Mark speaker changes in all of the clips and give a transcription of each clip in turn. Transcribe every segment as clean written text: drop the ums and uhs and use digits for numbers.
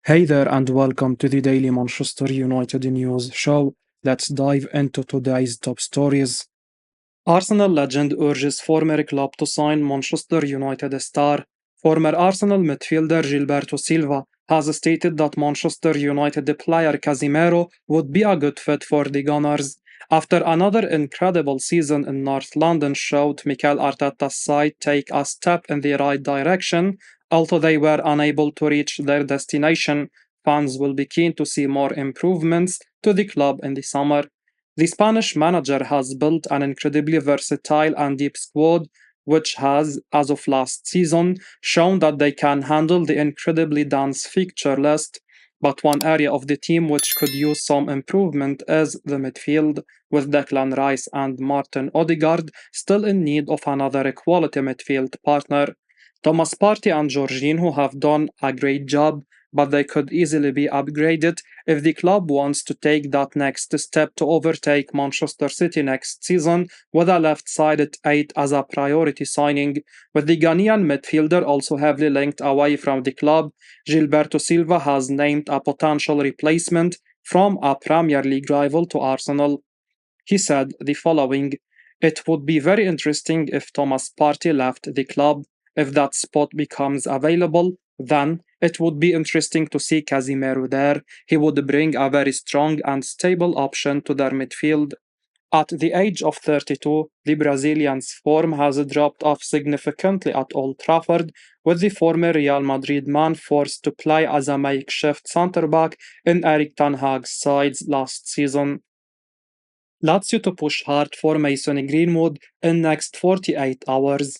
Speaker 1: Hey there, and welcome to the Daily Manchester United News Show. Let's dive into today's top stories. Arsenal legend urges former club to sign Manchester United star. Former Arsenal midfielder Gilberto Silva has stated that Manchester United player Casemiro would be a good fit for the Gunners. After another incredible season in North London showed Mikel Arteta's side take a step in the right direction, although they were unable to reach their destination, fans will be keen to see more improvements to the club in the summer. The Spanish manager has built an incredibly versatile and deep squad, which has, as of last season, shown that they can handle the incredibly dense fixture list. But one area of the team which could use some improvement is the midfield, with Declan Rice and Martin Odegaard still in need of another quality midfield partner. Thomas Partey and Jorginho have done a great job, but they could easily be upgraded if the club wants to take that next step to overtake Manchester City next season, with a left-sided 8 as a priority signing. With the Ghanaian midfielder also heavily linked away from the club, Gilberto Silva has named a potential replacement from a Premier League rival to Arsenal. He said the following: "It would be very interesting if Thomas Partey left the club. If that spot becomes available, then it would be interesting to see Casemiro there. He would bring a very strong and stable option to their midfield." At the age of 32, the Brazilian's form has dropped off significantly at Old Trafford, with the former Real Madrid man forced to play as a makeshift centre-back in Erik ten Hag's sides last season. Lazio to push hard for Mason Greenwood in next 48 hours.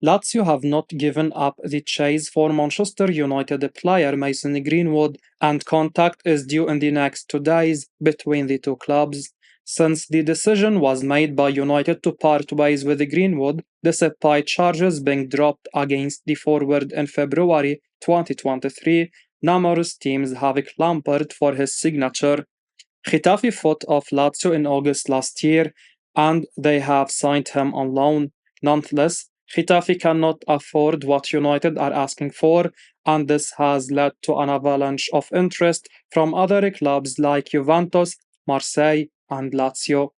Speaker 1: Lazio have not given up the chase for Manchester United player Mason Greenwood, and contact is due in the next 2 days between the two clubs. Since the decision was made by United to part ways with Greenwood, despite charges being dropped against the forward in February 2023, numerous teams have clambered for his signature. Getafe fought off Lazio in August last year, and they have signed him on loan. Nonetheless, Getafe cannot afford what United are asking for, and this has led to an avalanche of interest from other clubs like Juventus, Marseille, and Lazio.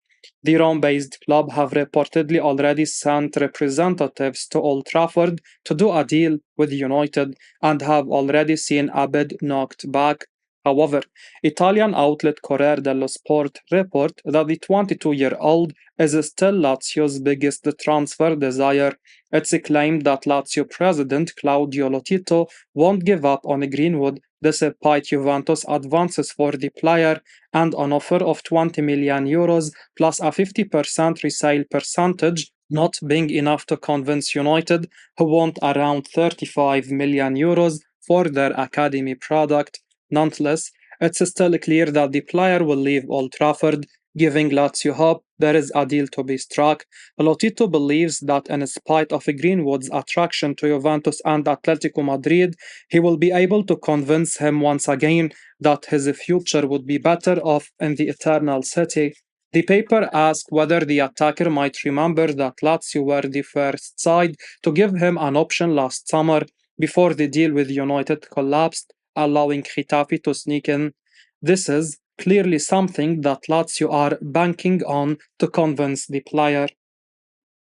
Speaker 1: The Rome-based club have reportedly already sent representatives to Old Trafford to do a deal with United and have already seen a bid knocked back. However, Italian outlet Corriere dello Sport report that the 22-year-old is still Lazio's biggest transfer desire. It's claimed that Lazio president Claudio Lotito won't give up on Greenwood despite Juventus advances for the player and an offer of 20 million euros plus a 50% resale percentage not being enough to convince United, who want around 35 million euros for their academy product. Nonetheless, it's still clear that the player will leave Old Trafford, giving Lazio hope there is a deal to be struck. Lotito believes that in spite of Greenwood's attraction to Juventus and Atletico Madrid, he will be able to convince him once again that his future would be better off in the Eternal City. The paper asked whether the attacker might remember that Lazio were the first side to give him an option last summer before the deal with United collapsed, allowing Getafe to sneak in. This is clearly something that Lazio are banking on to convince the player.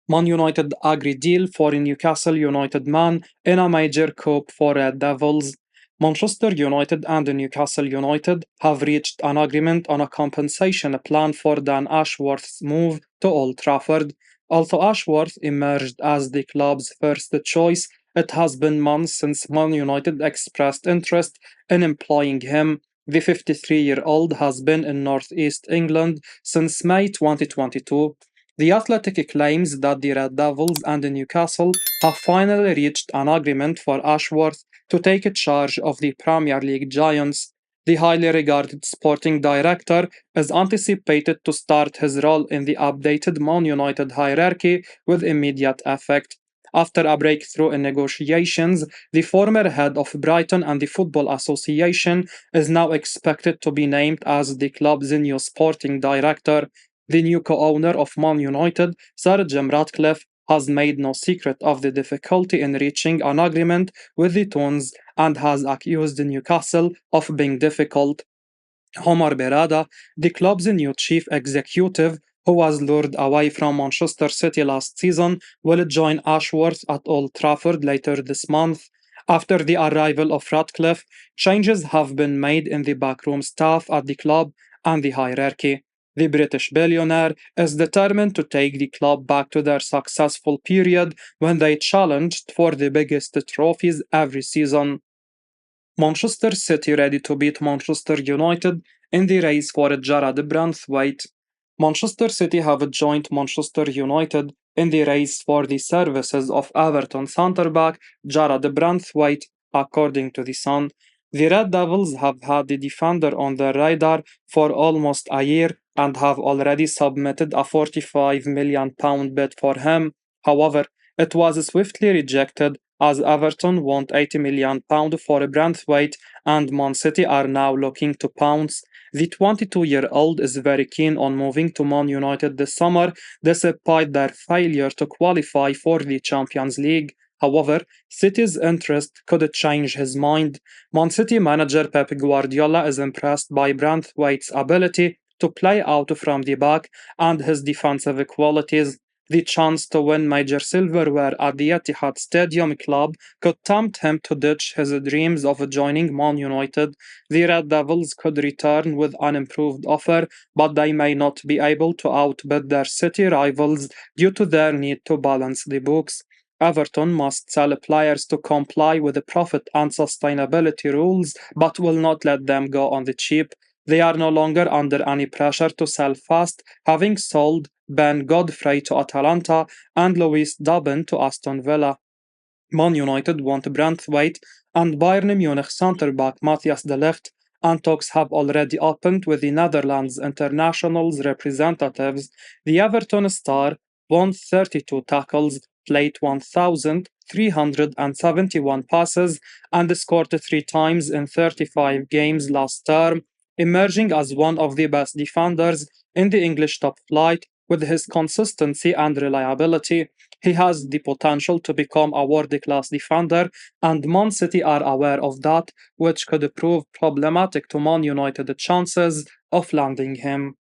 Speaker 1: Man United agreed deal for a Newcastle United man in a major coup for Red Devils. Manchester United and Newcastle United have reached an agreement on a compensation plan for Dan Ashworth's move to Old Trafford. Although Ashworth emerged as the club's first choice, it has been months since Man United expressed interest in employing him. The 53-year-old has been in Northeast England since May 2022. The Athletic claims that the Red Devils and Newcastle have finally reached an agreement for Ashworth to take charge of the Premier League giants. The highly regarded sporting director is anticipated to start his role in the updated Man United hierarchy with immediate effect. After a breakthrough in negotiations, the former head of Brighton and the Football Association is now expected to be named as the club's new sporting director. The new co-owner of Man United, Sir Jim Ratcliffe, has made no secret of the difficulty in reaching an agreement with the Tones and has accused Newcastle of being difficult. Omar Berrada, the club's new chief executive, who was lured away from Manchester City last season, will join Ashworth at Old Trafford later this month. After the arrival of Ratcliffe, changes have been made in the backroom staff at the club and the hierarchy. The British billionaire is determined to take the club back to their successful period when they challenged for the biggest trophies every season. Manchester City ready to beat Manchester United in the race for Jarrad Branthwaite. Manchester City have joined Manchester United in the race for the services of Everton centre-back Jarrad Branthwaite, according to The Sun. The Red Devils have had the defender on their radar for almost a year and have already submitted a £45 million bid for him. However, it was swiftly rejected as Everton want £80 million for Branthwaite and Man City are now looking to pounce. The 22-year-old is very keen on moving to Man United this summer, despite their failure to qualify for the Champions League. However, City's interest could change his mind. Man City manager Pep Guardiola is impressed by Branthwaite's ability to play out from the back and his defensive qualities. The chance to win major silverware at the Etihad Stadium club could tempt him to ditch his dreams of joining Man United. The Red Devils could return with an improved offer, but they may not be able to outbid their city rivals due to their need to balance the books. Everton must sell players to comply with the profit and sustainability rules, but will not let them go on the cheap. They are no longer under any pressure to sell fast, having sold Ben Godfrey to Atalanta and Louis Dobbin to Aston Villa. Man United want Branthwaite and Bayern Munich centre-back Matthias de Ligt, and talks have already opened with the Netherlands international's representatives. The Everton star won 32 tackles, played 1,371 passes, and scored 3 times in 35 games last term, emerging as one of the best defenders in the English top flight. With his consistency and reliability, he has the potential to become a world-class defender, and Man City are aware of that, which could prove problematic to Man United's chances of landing him.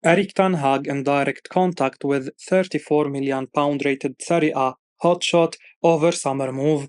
Speaker 1: Erik ten Hag in direct contact with £34 million rated Serie A hotshot over summer move.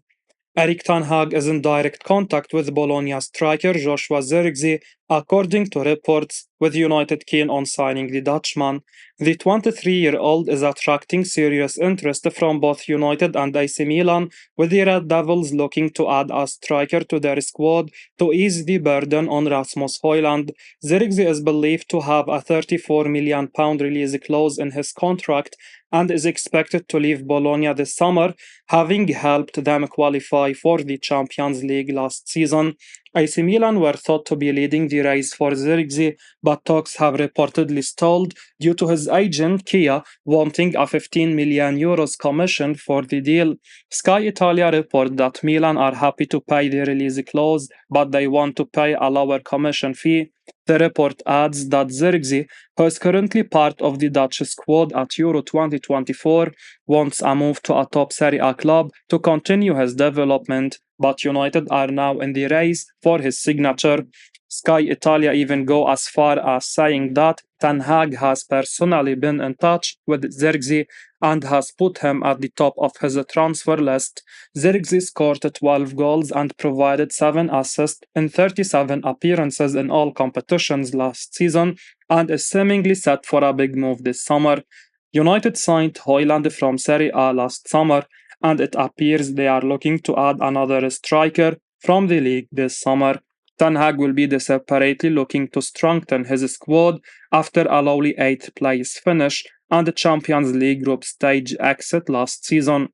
Speaker 1: Erik ten Hag is in direct contact with Bologna striker Joshua Zirkzee, according to reports, with United keen on signing the Dutchman. The 23-year-old is attracting serious interest from both United and AC Milan, with the Red Devils looking to add a striker to their squad to ease the burden on Rasmus Højlund. Zirkzee is believed to have a £34 million release clause in his contract and is expected to leave Bologna this summer, having helped them qualify for the Champions League last season. AC Milan were thought to be leading the race for Zirkzee, but talks have reportedly stalled due to his agent Kia wanting a €15 million commission for the deal. Sky Italia report that Milan are happy to pay the release clause, but they want to pay a lower commission fee. The report adds that Zirkzee, who is currently part of the Dutch squad at Euro 2024, wants a move to a top Serie A club to continue his development, but United are now in the race for his signature. Sky Italia even go as far as saying that Ten Hag has personally been in touch with Zirkzee and has put him at the top of his transfer list. Zirkzee scored 12 goals and provided 7 assists in 37 appearances in all competitions last season and is seemingly set for a big move this summer. United signed Højlund from Serie A last summer, and it appears they are looking to add another striker from the league this summer. Ten Hag will be desperately looking to strengthen his squad after a lowly 8th place finish and the Champions League group stage exit last season.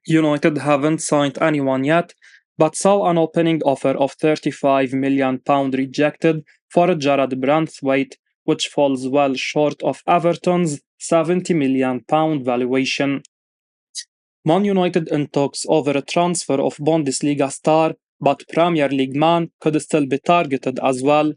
Speaker 1: United haven't signed anyone yet, but saw an opening offer of £35 million rejected for Jarrad Branthwaite, which falls well short of Everton's £70 million valuation. Man United in talks over a transfer of Bundesliga star, but Premier League man could still be targeted as well.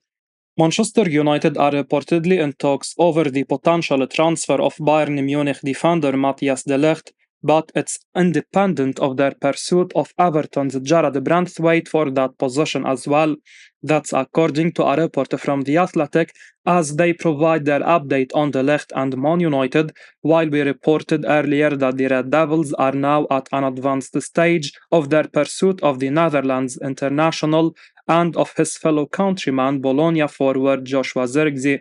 Speaker 1: Manchester United are reportedly in talks over the potential transfer of Bayern Munich defender Matthias de Ligt, but it's independent of their pursuit of Everton's Jared Branthwaite for that position as well. That's according to a report from The Athletic, as they provide their update on de Ligt and Man United, while we reported earlier that the Red Devils are now at an advanced stage of their pursuit of the Netherlands international and of his fellow countryman Bologna forward Joshua Zirkzee.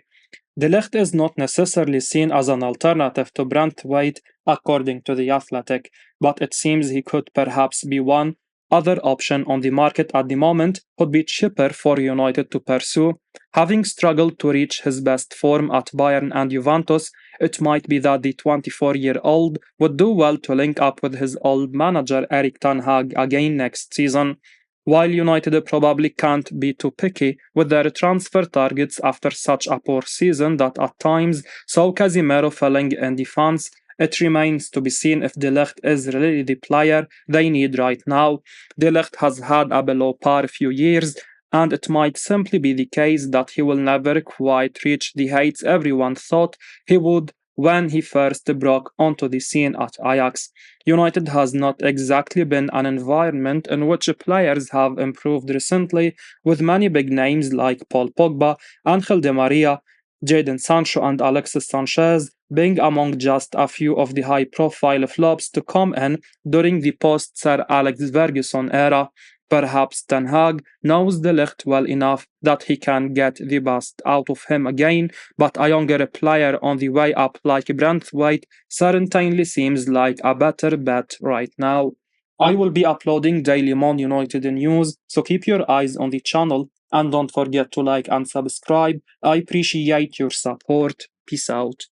Speaker 1: De Ligt is not necessarily seen as an alternative to Branthwaite, according to The Athletic, but it seems he could perhaps be one. Other option on the market at the moment would be cheaper for United to pursue. Having struggled to reach his best form at Bayern and Juventus, it might be that the 24-year-old would do well to link up with his old manager Erik ten Hag again next season. While United probably can't be too picky with their transfer targets after such a poor season that at times saw Casemiro filling in defense, it remains to be seen if De Ligt is really the player they need right now. De Ligt has had a below par few years, and it might simply be the case that he will never quite reach the heights everyone thought he would when he first broke onto the scene at Ajax. United has not exactly been an environment in which players have improved recently, with many big names like Paul Pogba, Angel Di Maria, Jadon Sancho, and Alexis Sanchez being among just a few of the high profile flops to come in during the post Sir Alex Ferguson era. Perhaps Ten Hag knows De Ligt well enough that he can get the best out of him again, but a younger player on the way up like Branthwaite certainly seems like a better bet right now. I will be uploading daily Man United news, so keep your eyes on the channel and don't forget to like and subscribe. I appreciate your support. Peace out.